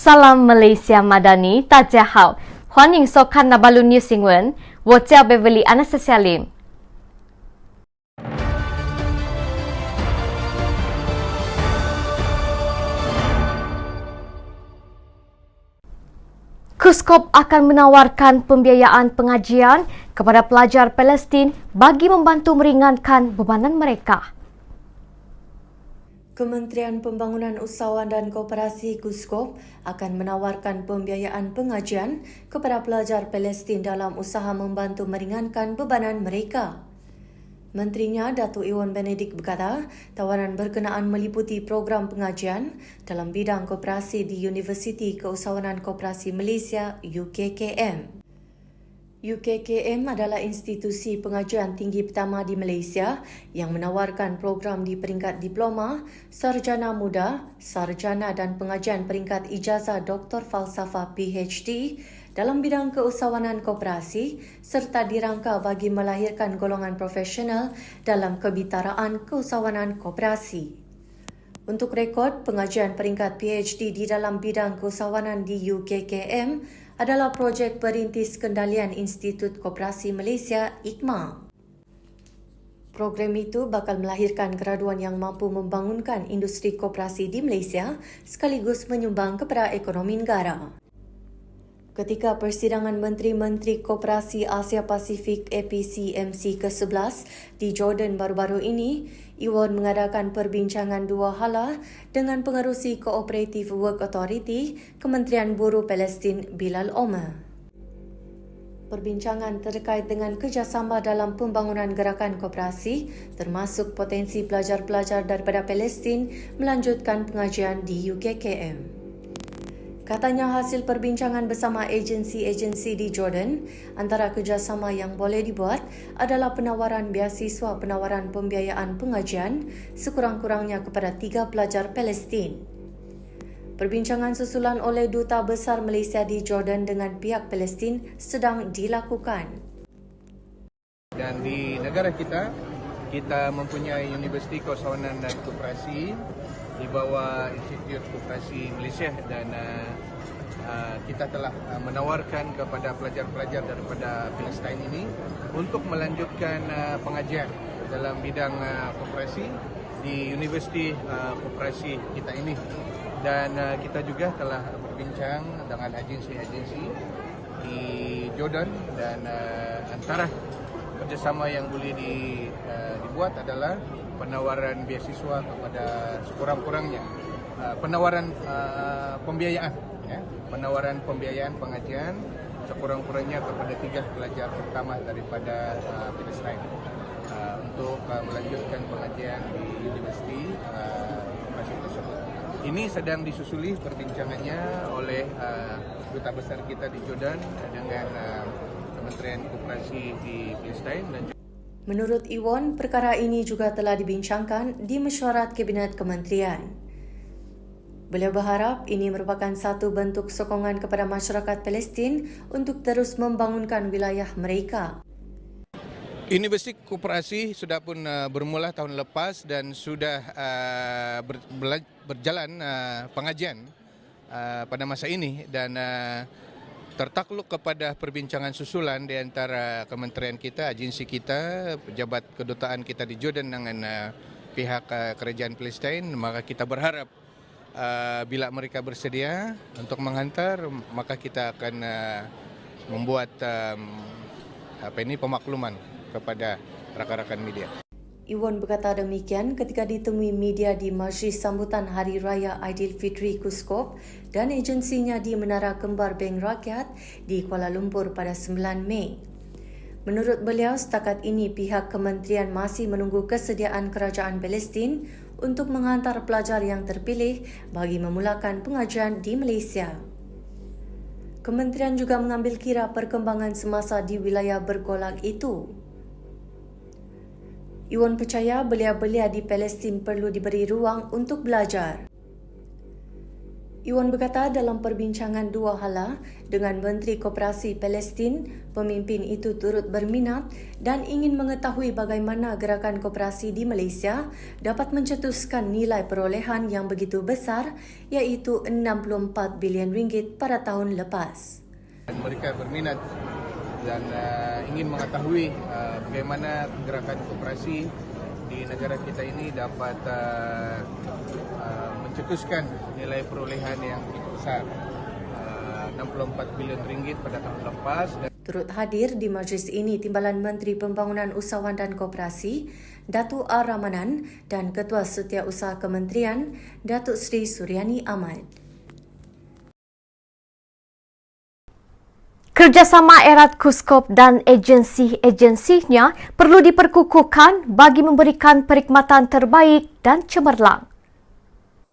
Salam Malaysia Madani，大家好，欢迎收看 Nabalu News 新闻，我叫 Beverly Anastasia Lim。KUSKOP akan menawarkan pembiayaan pengajian kepada pelajar Palestin bagi membantu meringankan bebanan mereka. Kementerian Pembangunan Usahawan dan Koperasi KUSKOP akan menawarkan pembiayaan pengajian kepada pelajar Palestin dalam usaha membantu meringankan bebanan mereka. Menterinya Datuk Ewan Benedict berkata, tawaran berkenaan meliputi program pengajian dalam bidang koperasi di Universiti Keusahawanan Koperasi Malaysia UKKM. UKKM adalah institusi pengajian tinggi pertama di Malaysia yang menawarkan program di peringkat diploma, sarjana muda, sarjana dan pengajian peringkat ijazah Doktor Falsafah PhD dalam bidang keusahawanan koperasi serta dirangka bagi melahirkan golongan profesional dalam kebitaraan keusahawanan koperasi. Untuk rekod, pengajian peringkat PhD di dalam bidang keusahawanan di UKKM adalah projek perintis kendalian Institut Koperasi Malaysia IKMA. Program itu bakal melahirkan graduan yang mampu membangunkan industri koperasi di Malaysia sekaligus menyumbang kepada ekonomi negara. Ketika persidangan Menteri-Menteri Koperasi Asia Pasifik APCMC ke-11 di Jordan baru-baru ini, Ewan mengadakan perbincangan dua hala dengan pengerusi Cooperative Work Authority Kementerian Buruh Palestin Bilal Omar. Perbincangan terkait dengan kerjasama dalam pembangunan gerakan koperasi termasuk potensi pelajar-pelajar daripada Palestin melanjutkan pengajian di UKKM. Katanya hasil perbincangan bersama agensi-agensi di Jordan, antara kerjasama yang boleh dibuat adalah penawaran beasiswa penawaran pembiayaan pengajian sekurang-kurangnya kepada 3 pelajar Palestin. Perbincangan susulan oleh Duta Besar Malaysia di Jordan dengan pihak Palestin sedang dilakukan. Dan di negara kita mempunyai Universiti Keusahawanan dan Koperasi di bawah Institut Koperasi Malaysia dan kita telah menawarkan kepada pelajar-pelajar daripada Palestin ini untuk melanjutkan pengajian dalam bidang koperasi di Universiti Koperasi kita ini. Dan kita juga telah berbincang dengan agensi-agensi di Jordan dan antara kerjasama yang boleh dibuat adalah penawaran beasiswa kepada sekurang-kurangnya penawaran pembiayaan, penawaran pembiayaan pengajian sekurang-kurangnya kepada 3 pelajar pertama daripada Palestin untuk melanjutkan pengajian di universiti koperasi tersebut. Ini sedang disusuli perbincangannya oleh Duta Besar kita di Jordan dengan Kementerian Koperasi di Palestin dan Menurut Ewan, perkara ini juga telah dibincangkan di mesyuarat Kabinet Kementerian. Beliau berharap ini merupakan satu bentuk sokongan kepada masyarakat Palestin untuk terus membangunkan wilayah mereka. Universiti Koperasi sudah pun bermula tahun lepas dan sudah berjalan pengajian pada masa ini dan tertakluk kepada perbincangan susulan di antara kementerian kita, agensi kita, pejabat kedutaan kita di Jordan dengan pihak kerajaan Palestin, maka kita berharap bila mereka bersedia untuk menghantar, maka kita akan membuat pemakluman kepada rakan-rakan media. Ewan berkata demikian ketika ditemui media di majlis sambutan Hari Raya Aidilfitri KUSKOP dan agensinya di Menara Kembar Bank Rakyat di Kuala Lumpur pada 9 Mei. Menurut beliau, setakat ini pihak kementerian masih menunggu kesediaan kerajaan Palestin untuk menghantar pelajar yang terpilih bagi memulakan pengajian di Malaysia. Kementerian juga mengambil kira perkembangan semasa di wilayah bergolak itu. Ewan percaya belia-belia di Palestin perlu diberi ruang untuk belajar. Iwan berkata dalam perbincangan dua hala dengan Menteri Koperasi Palestin, pemimpin itu turut berminat dan ingin mengetahui bagaimana gerakan koperasi di Malaysia dapat mencetuskan nilai perolehan yang begitu besar iaitu 64 bilion ringgit pada tahun lepas. Mereka berminat dan ingin mengetahui bagaimana gerakan koperasi di negara kita ini dapat mencetuskan nilai perolehan yang begitu besar, 64 bilion ringgit pada tahun lepas. Turut hadir di majlis ini Timbalan Menteri Pembangunan Usahawan dan Koperasi, Datuk R. Ramanan dan Ketua Setiausaha Kementerian, Datuk Seri Suryani Ahmad. Kerjasama erat Kuskop dan agensi-agensinya perlu diperkukuhkan bagi memberikan perkhidmatan terbaik dan cemerlang.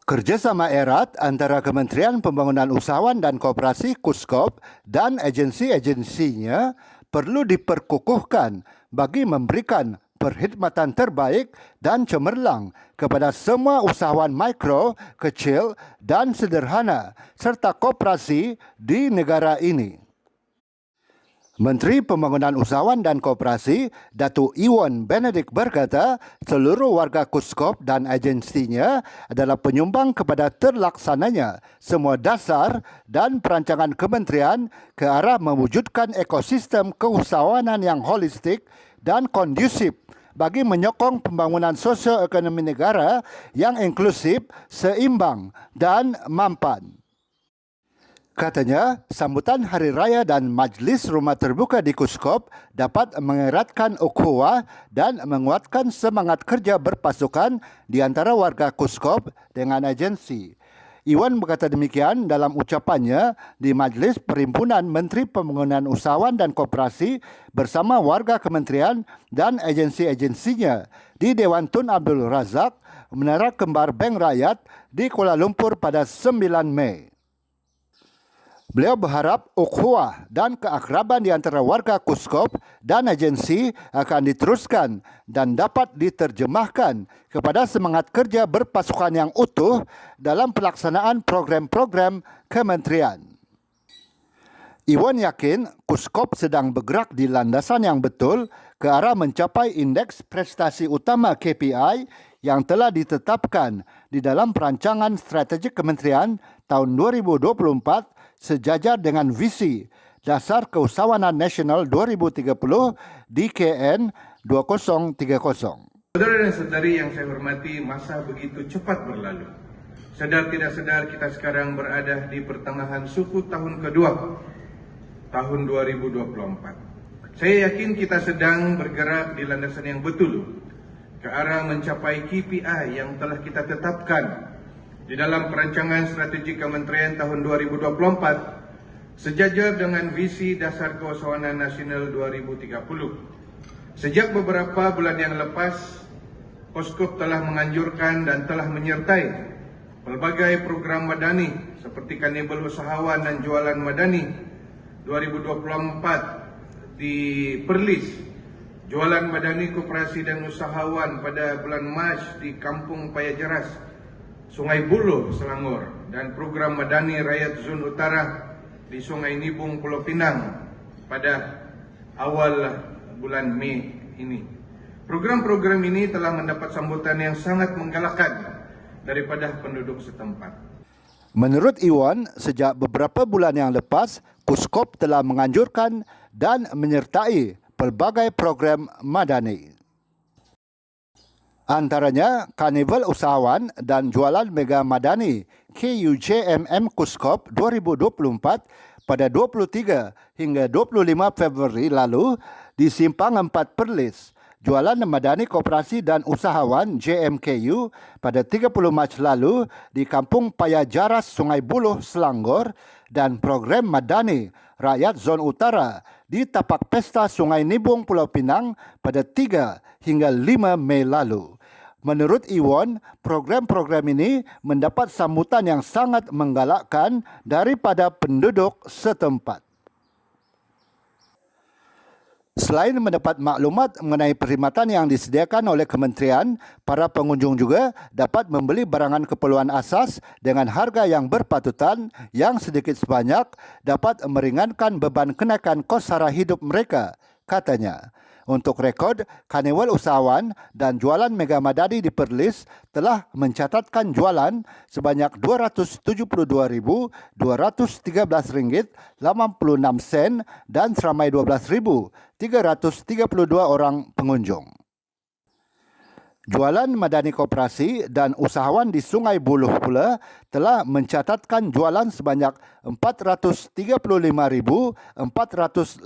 Kerjasama erat antara Kementerian Pembangunan Usahawan dan Koperasi Kuskop dan agensi-agensinya perlu diperkukuhkan bagi memberikan perkhidmatan terbaik dan cemerlang kepada semua usahawan mikro, kecil dan sederhana serta koperasi di negara ini. Menteri Pembangunan Usahawan dan Koperasi, Datuk Iwan Benedict berkata, seluruh warga Kuskop dan agensinya adalah penyumbang kepada terlaksananya semua dasar dan perancangan kementerian ke arah mewujudkan ekosistem keusahawanan yang holistik dan kondusif bagi menyokong pembangunan sosioekonomi negara yang inklusif, seimbang dan mampan. Katanya, sambutan Hari Raya dan Majlis Rumah Terbuka di Kuskop dapat mengeratkan ukhuwah dan menguatkan semangat kerja berpasukan di antara warga Kuskop dengan agensi. Iwan berkata demikian dalam ucapannya di Majlis Perhimpunan Menteri Pembangunan Usahawan dan Koperasi bersama warga kementerian dan agensi-agensinya di Dewan Tun Abdul Razak, Menara Kembar Bank Rakyat di Kuala Lumpur pada 9 Mei. Beliau berharap ukhuwah dan keakraban di antara warga Kuskop dan agensi akan diteruskan dan dapat diterjemahkan kepada semangat kerja berpasukan yang utuh dalam pelaksanaan program-program kementerian. Iwan yakin Kuskop sedang bergerak di landasan yang betul ke arah mencapai indeks prestasi utama KPI yang telah ditetapkan di dalam perancangan strategik kementerian tahun 2024 sejajar dengan visi Dasar Keusahawanan Nasional 2030 DKN 2030. Saudara dan saudari yang saya hormati, masa begitu cepat berlalu. Sedar tidak sedar kita sekarang berada di pertengahan suku tahun kedua, tahun 2024. Saya yakin kita sedang bergerak di landasan yang betul ke arah mencapai KPI yang telah kita tetapkan di dalam perancangan strategi kementerian tahun 2024 sejajar dengan visi Dasar Keusahawanan Nasional 2030. Sejak beberapa bulan yang lepas, Kuskop telah menganjurkan dan telah menyertai pelbagai program madani seperti Kanibal Usahawan dan Jualan Madani 2024 di Perlis, Jualan Madani Koperasi dan Usahawan pada bulan Mac di Kampung Payajeras, Sungai Buloh, Selangor, dan program Madani Rakyat Zon Utara di Sungai Nibung, Pulau Pinang pada awal bulan Mei ini. Program-program ini telah mendapat sambutan yang sangat menggalakkan daripada penduduk setempat. Menurut Iwan, sejak beberapa bulan yang lepas, Kuskop telah menganjurkan dan menyertai pelbagai program madani. Antaranya Karnival Usahawan dan Jualan Mega Madani KUJMM Kuskop 2024 pada 23 hingga 25 Februari lalu di Simpang 4 Perlis, Jualan Madani Koperasi dan Usahawan JMKU pada 30 Mac lalu di Kampung Payajaras Sungai Buloh, Selangor, dan program Madani Rakyat Zon Utara di Tapak Pesta Sungai Nibung, Pulau Pinang pada 3 hingga 5 Mei lalu. Menurut Iwan, program-program ini mendapat sambutan yang sangat menggalakkan daripada penduduk setempat. Selain mendapat maklumat mengenai perkhidmatan yang disediakan oleh kementerian, para pengunjung juga dapat membeli barangan keperluan asas dengan harga yang berpatutan yang sedikit sebanyak dapat meringankan beban kenaikan kos sara hidup mereka, katanya. Untuk rekod, Karnival Usahawan dan Jualan Mega Madani di Perlis telah mencatatkan jualan sebanyak RM207,213.86 dan seramai 12,332 orang pengunjung. Jualan Madani Koperasi dan Usahawan di Sungai Buloh pula telah mencatatkan jualan sebanyak RM435,480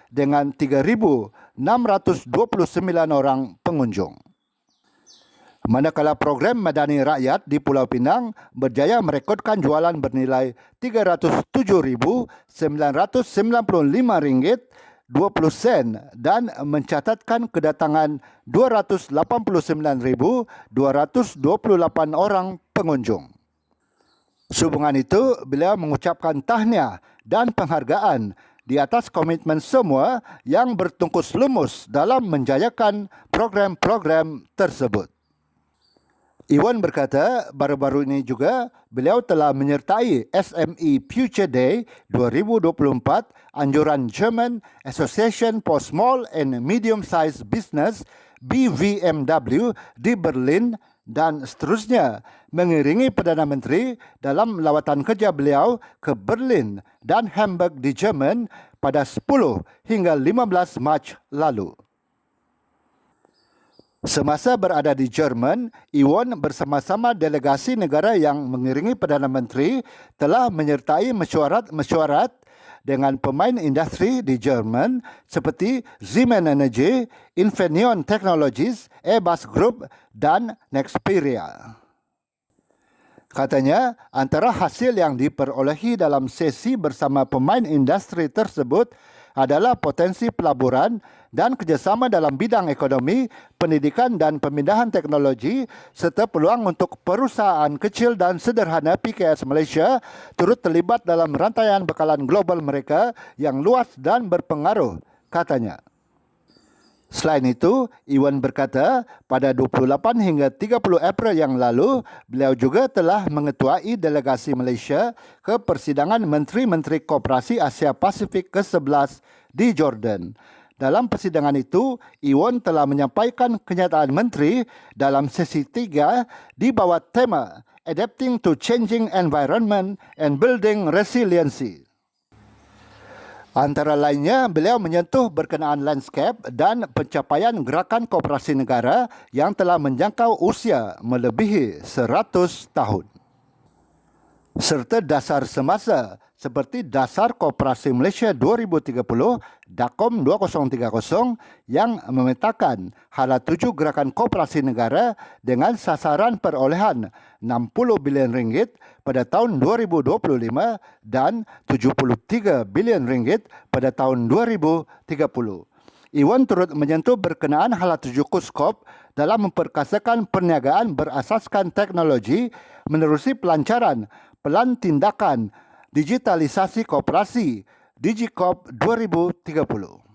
dengan 3,629 orang pengunjung. Manakala program Madani Rakyat di Pulau Pinang berjaya merekodkan jualan bernilai RM307,995 20 sen dan mencatatkan kedatangan 289,228 orang pengunjung. Sehubungan itu, beliau mengucapkan tahniah dan penghargaan di atas komitmen semua yang bertungkus lumus dalam menjayakan program-program tersebut. Iwan berkata, baru-baru ini juga beliau telah menyertai SME Future Day 2024 anjuran German Association for Small and Medium-Sized Business BVMW di Berlin dan seterusnya mengiringi Perdana Menteri dalam lawatan kerja beliau ke Berlin dan Hamburg di Jerman pada 10 hingga 15 Mac lalu. Semasa berada di Jerman, Iwan bersama-sama delegasi negara yang mengiringi Perdana Menteri telah menyertai mesyuarat dengan pemain industri di Jerman seperti Siemens Energy, Infineon Technologies, Airbus Group dan Nexperia. Katanya, antara hasil yang diperolehi dalam sesi bersama pemain industri tersebut adalah potensi pelaburan dan kerjasama dalam bidang ekonomi, pendidikan dan pemindahan teknologi serta peluang untuk perusahaan kecil dan sederhana PKS Malaysia turut terlibat dalam rantaian bekalan global mereka yang luas dan berpengaruh, katanya. Selain itu, Iwan berkata, pada 28 hingga 30 April yang lalu, beliau juga telah mengetuai delegasi Malaysia ke persidangan Menteri-Menteri Koperasi Asia Pasifik ke-11 di Jordan. Dalam persidangan itu, Iwan telah menyampaikan kenyataan menteri dalam sesi 3 di bawah tema Adapting to Changing Environment and Building Resiliency. Antara lainnya, beliau menyentuh berkenaan landscape dan pencapaian gerakan koperasi negara yang telah menjangkau usia melebihi 100 tahun. Serta dasar semasa seperti Dasar Koperasi Malaysia 2030 DAKOM 2030 yang memetakan hala 7 gerakan koperasi negara dengan sasaran perolehan RM60 bilion pada tahun 2025 dan RM73 bilion pada tahun 2030. Iwan turut menyentuh berkenaan hala 7 Kuskop dalam memperkasakan perniagaan berasaskan teknologi menerusi pelancaran Pelan Tindakan Digitalisasi Koperasi DigiCorp 2030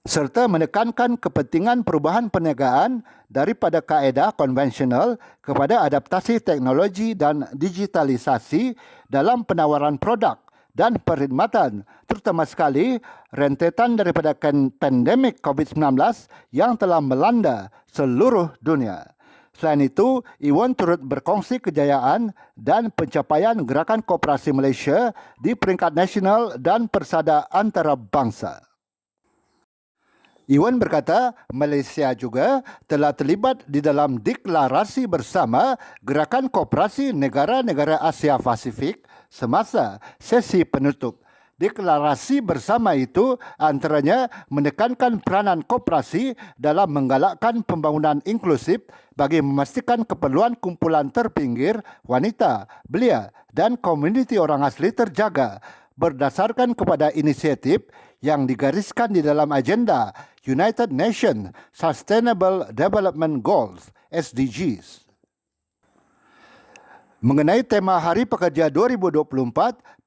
serta menekankan kepentingan perubahan perniagaan daripada kaedah konvensional kepada adaptasi teknologi dan digitalisasi dalam penawaran produk dan perkhidmatan, terutama sekali rentetan daripada pandemik COVID-19 yang telah melanda seluruh dunia. Selain itu, Iwan turut berkongsi kejayaan dan pencapaian gerakan koperasi Malaysia di peringkat nasional dan persada antarabangsa. Iwan berkata, Malaysia juga telah terlibat di dalam deklarasi bersama gerakan koperasi negara-negara Asia Pasifik semasa sesi penutup. Deklarasi bersama itu antaranya menekankan peranan koperasi dalam menggalakkan pembangunan inklusif bagi memastikan keperluan kumpulan terpinggir, wanita, belia dan komuniti orang asli terjaga berdasarkan kepada inisiatif yang digariskan di dalam agenda United Nations Sustainable Development Goals, SDGs. Mengenai tema Hari Pekerja 2024,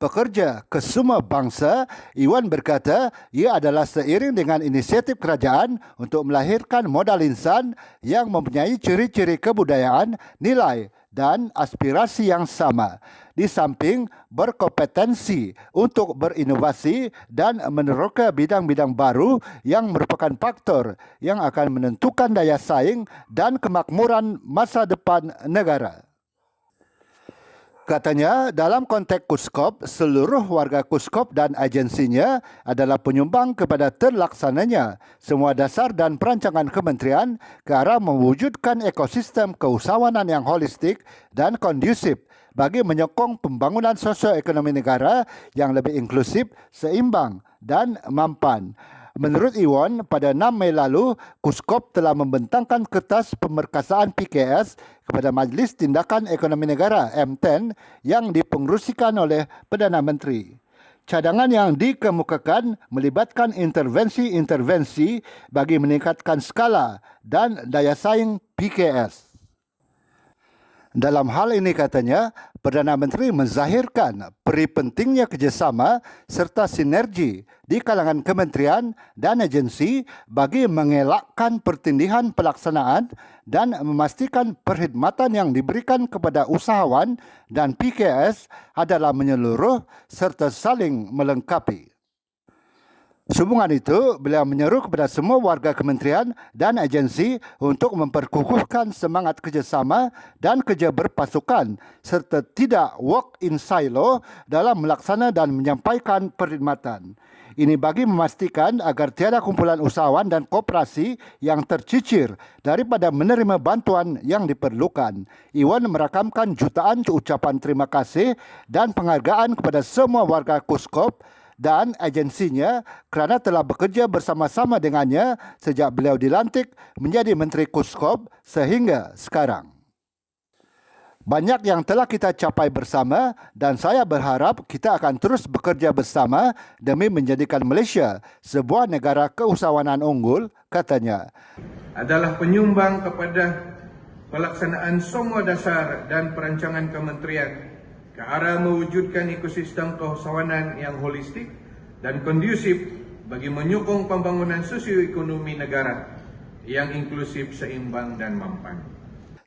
pekerja ke semua bangsa, Iwan berkata ia adalah seiring dengan inisiatif kerajaan untuk melahirkan modal insan yang mempunyai ciri-ciri kebudayaan, nilai dan aspirasi yang sama, di samping berkompetensi untuk berinovasi dan meneroka bidang-bidang baru yang merupakan faktor yang akan menentukan daya saing dan kemakmuran masa depan negara. Katanya, dalam konteks Kuskop, seluruh warga Kuskop dan agensinya adalah penyumbang kepada terlaksananya semua dasar dan perancangan kementerian ke arah mewujudkan ekosistem keusahawanan yang holistik dan kondusif bagi menyokong pembangunan sosioekonomi negara yang lebih inklusif, seimbang dan mampan. Menurut Iwan, pada 6 Mei lalu, Kuskop telah membentangkan kertas pemerkasaan PKS kepada Majlis Tindakan Ekonomi Negara M10 yang dipengerusikan oleh Perdana Menteri. Cadangan yang dikemukakan melibatkan intervensi-intervensi bagi meningkatkan skala dan daya saing PKS. Dalam hal ini katanya, Perdana Menteri menzahirkan peri pentingnya kerjasama serta sinergi di kalangan kementerian dan agensi bagi mengelakkan pertindihan pelaksanaan dan memastikan perkhidmatan yang diberikan kepada usahawan dan PKS adalah menyeluruh serta saling melengkapi. Sehubungan itu, beliau menyeru kepada semua warga kementerian dan agensi untuk memperkukuhkan semangat kerjasama dan kerja berpasukan serta tidak work in silo dalam melaksana dan menyampaikan perkhidmatan. Ini bagi memastikan agar tiada kumpulan usahawan dan koperasi yang tercicir daripada menerima bantuan yang diperlukan. Iwan merakamkan jutaan ucapan terima kasih dan penghargaan kepada semua warga Kuskop dan agensinya kerana telah bekerja bersama-sama dengannya sejak beliau dilantik menjadi Menteri Kuskop sehingga sekarang. Banyak yang telah kita capai bersama dan saya berharap kita akan terus bekerja bersama demi menjadikan Malaysia sebuah negara keusahawanan unggul, katanya. Adalah penyumbang kepada pelaksanaan semua dasar dan perancangan kementerian ke arah mewujudkan ekosistem keusahawanan yang holistik dan kondusif bagi menyokong pembangunan sosioekonomi negara yang inklusif, seimbang dan mampan.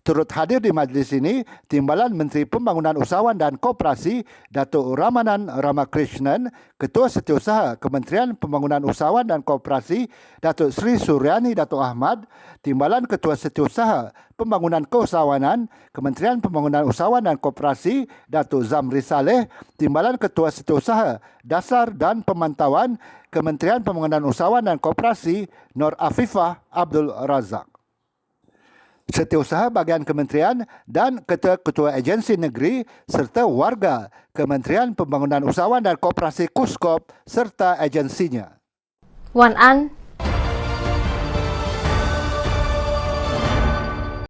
Turut hadir di majlis ini, Timbalan Menteri Pembangunan Usahawan dan Koperasi Datuk Ramanan Ramakrishnan, Ketua Setiausaha Kementerian Pembangunan Usahawan dan Koperasi Datuk Sri Suryani Datuk Ahmad, Timbalan Ketua Setiausaha Pembangunan Keusahawanan Kementerian Pembangunan Usahawan dan Koperasi Datuk Zamri Saleh, Timbalan Ketua Setiausaha Dasar dan Pemantauan Kementerian Pembangunan Usahawan dan Koperasi Nur Afifah Abdul Razak. Setiausaha bahagian kementerian dan ketua-ketua agensi negeri serta warga Kementerian Pembangunan Usahawan dan Koperasi Kuskop serta agensinya. Wan An